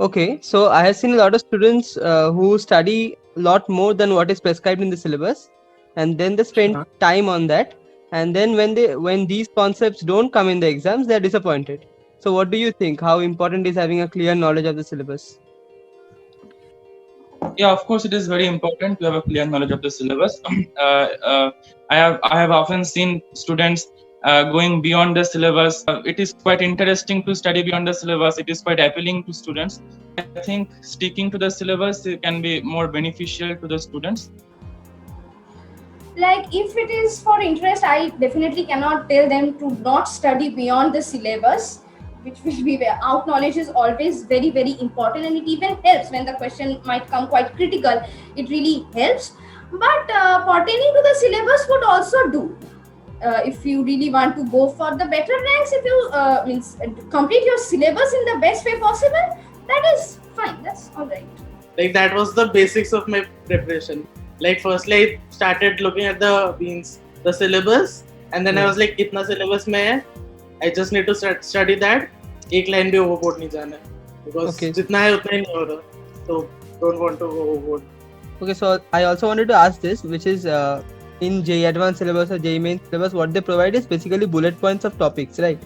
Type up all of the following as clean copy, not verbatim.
Okay, so I have seen a lot of students who study a lot more than what is prescribed in the syllabus, and then they spend Sure. time on that, and then when these concepts don't come in the exams, they're disappointed. So, what do you think? How important is having a clear knowledge of the syllabus? Yeah, of course, it is very important to have a clear knowledge of the syllabus. I have often seen students going beyond the syllabus. It is quite interesting to study beyond the syllabus. It is quite appealing to students. I think sticking to the syllabus can be more beneficial to the students. Like if it is for interest, I definitely cannot tell them to not study beyond the syllabus, which will be where out knowledge is always very very important, and it even helps when the question might come quite critical. It really helps, but pertaining to the syllabus would also do. If you really want to go for the better ranks, if you complete your syllabus in the best way possible, that is fine, that's all right. Like that was the basics of my preparation. Like firstly I started looking at the syllabus, and then I was like itna syllabus mein hai, I just need to study that. एक line भी overboard नहीं जाना है, because Okay. जितना है उतना ही नहीं हो रहा, so don't want to go overboard. Okay, so I also wanted to ask this, which is in JEE Advanced syllabus or JEE Main syllabus, what they provide is basically bullet points of topics, right?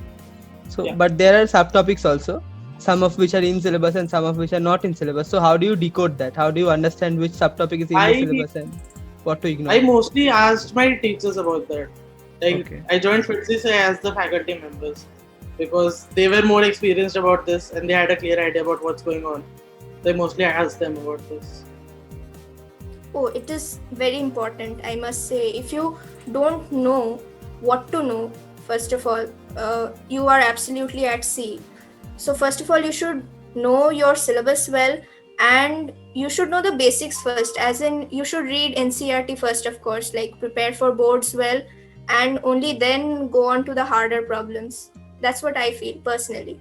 So, Yeah. but there are subtopics also, some of which are in syllabus and some of which are not in syllabus. So, how do you decode that? How do you understand which subtopic is in the syllabus and what to ignore? I mostly asked my teachers about that. Like Okay. I joined FITSI, so I asked the faculty members because they were more experienced about this and they had a clear idea about what's going on. So I mostly asked them about this. Oh, it is very important, I must say. If you don't know what to know, first of all, you are absolutely at sea. So, first of all, you should know your syllabus well, and you should know the basics first, as in, you should read NCERT first, of course, like prepare for boards well, and only then go on to the harder problems. That's what I feel personally.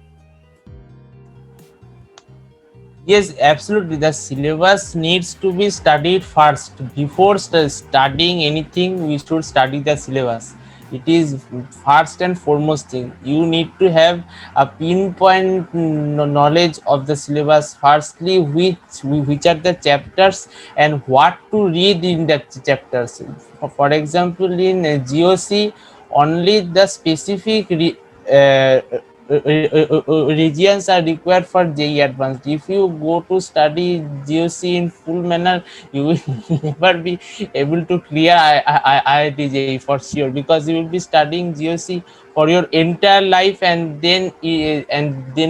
Yes, absolutely. The syllabus needs to be studied first. Before studying anything, we should study the syllabus. It is first and foremost thing. You need to have a pinpoint knowledge of the syllabus. Firstly, which are the chapters and what to read in the chapters. For example, in GOC, only the specific regions are required for JEE Advanced. If you go to study GOC in full manner, you will never be able to clear IIT JEE for sure, because you will be studying GOC for your entire life, and then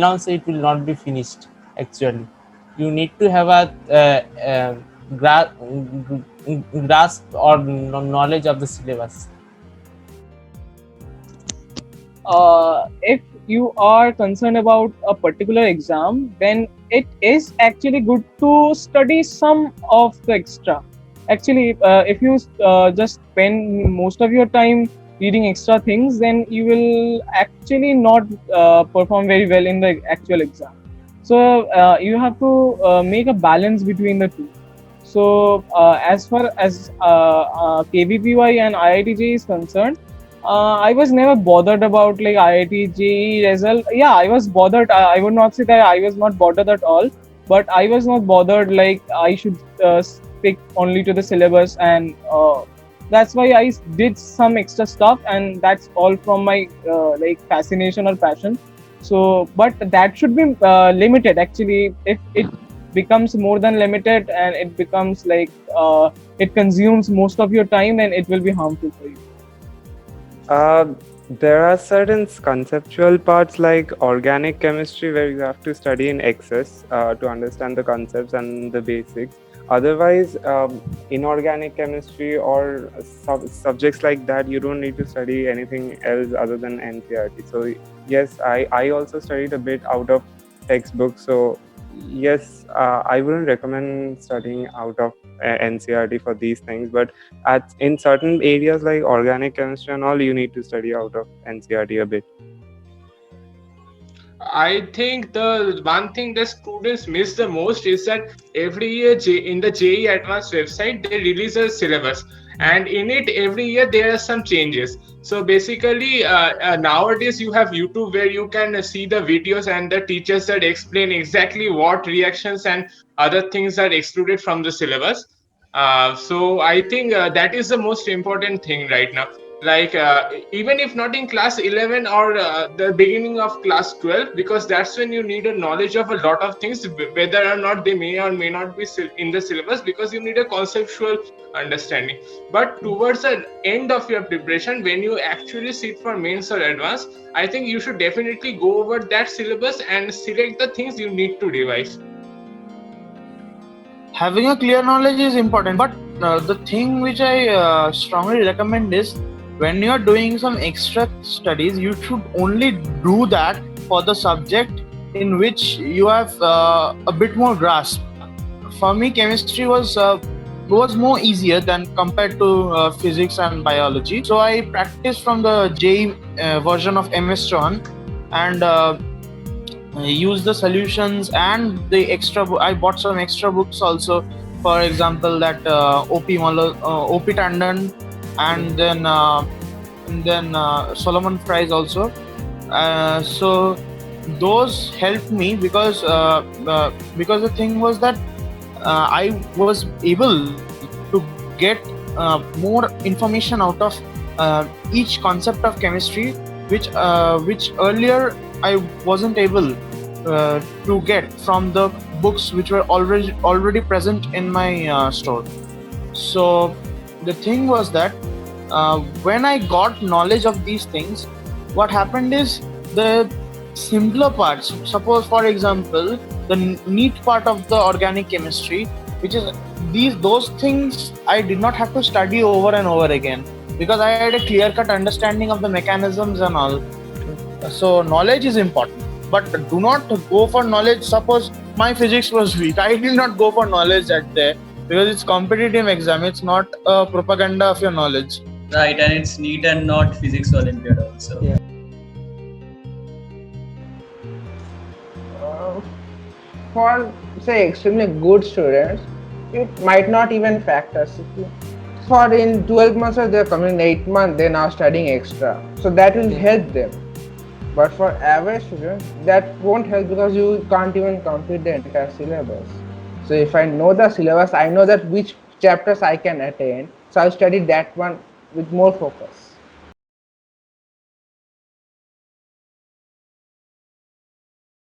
also it will not be finished. Actually, you need to have a grasp or knowledge of the syllabus. If you are concerned about a particular exam, then it is actually good to study some of the extra. Actually, if you just spend most of your time reading extra things, then you will actually not perform very well in the actual exam. So you have to make a balance between the two. So as far as KVPY and IIT is concerned, I was never bothered about like IIT JEE result. Yeah, I was bothered. I would not say that I was not bothered at all, but I was not bothered like I should stick only to the syllabus, and that's why I did some extra stuff, and that's all from my like fascination or passion. So, but that should be limited. Actually, if it becomes more than limited and it becomes like it consumes most of your time, then it will be harmful for you. There are certain conceptual parts like organic chemistry where you have to study in excess to understand the concepts and the basics. Otherwise, inorganic chemistry or subjects like that, you don't need to study anything else other than NCERT. So yes, I also studied a bit out of textbooks. So yes, I wouldn't recommend studying out of NCERT for these things, but in certain areas like organic chemistry and all, you need to study out of NCERT a bit. I think the one thing the students miss the most is that every year in the JEE Advanced website they release a syllabus, and in it every year there are some changes. So basically nowadays you have YouTube where you can see the videos and the teachers that explain exactly what reactions and other things are excluded from the syllabus. So I think that is the most important thing right now. Like even if not in class 11 or the beginning of class 12, because that's when you need a knowledge of a lot of things, whether or not they may or may not be in the syllabus, because you need a conceptual understanding. But towards the end of your preparation, when you actually sit for mains or advanced, I think you should definitely go over that syllabus and select the things you need to revise. Having a clear knowledge is important, but the thing which I strongly recommend is, when you are doing some extra studies, you should only do that for the subject in which you have a bit more grasp. For me, chemistry was more easier than compared to physics and biology. So I practiced from the JEE version of MS Chauhan, and use the solutions and the extra. I bought some extra books also. For example, that OP Tandon, and then Solomon Fries also. So those helped me because the thing was that I was able to get more information out of each concept of chemistry, which earlier I wasn't able to get from the books which were already present in my store. So the thing was that when I got knowledge of these things, what happened is the simpler parts. Suppose, for example, the neat part of the organic chemistry, which is those things I did not have to study over and over again, because I had a clear-cut understanding of the mechanisms and all. So knowledge is important, but do not go for knowledge. Suppose my physics was weak, I did not go for knowledge at there, because it's competitive exam. It's not a propaganda of your knowledge. Right, and it's NEET and not physics Olympiad also. Yeah. For say extremely good students, it might not even factor. For in 12 months, they're coming in 8 months, they're now studying extra. So that will help them. But for average students, that won't help, because you can't even complete the entire syllabus. So if I know the syllabus, I know that which chapters I can attain. So I'll study that one with more focus.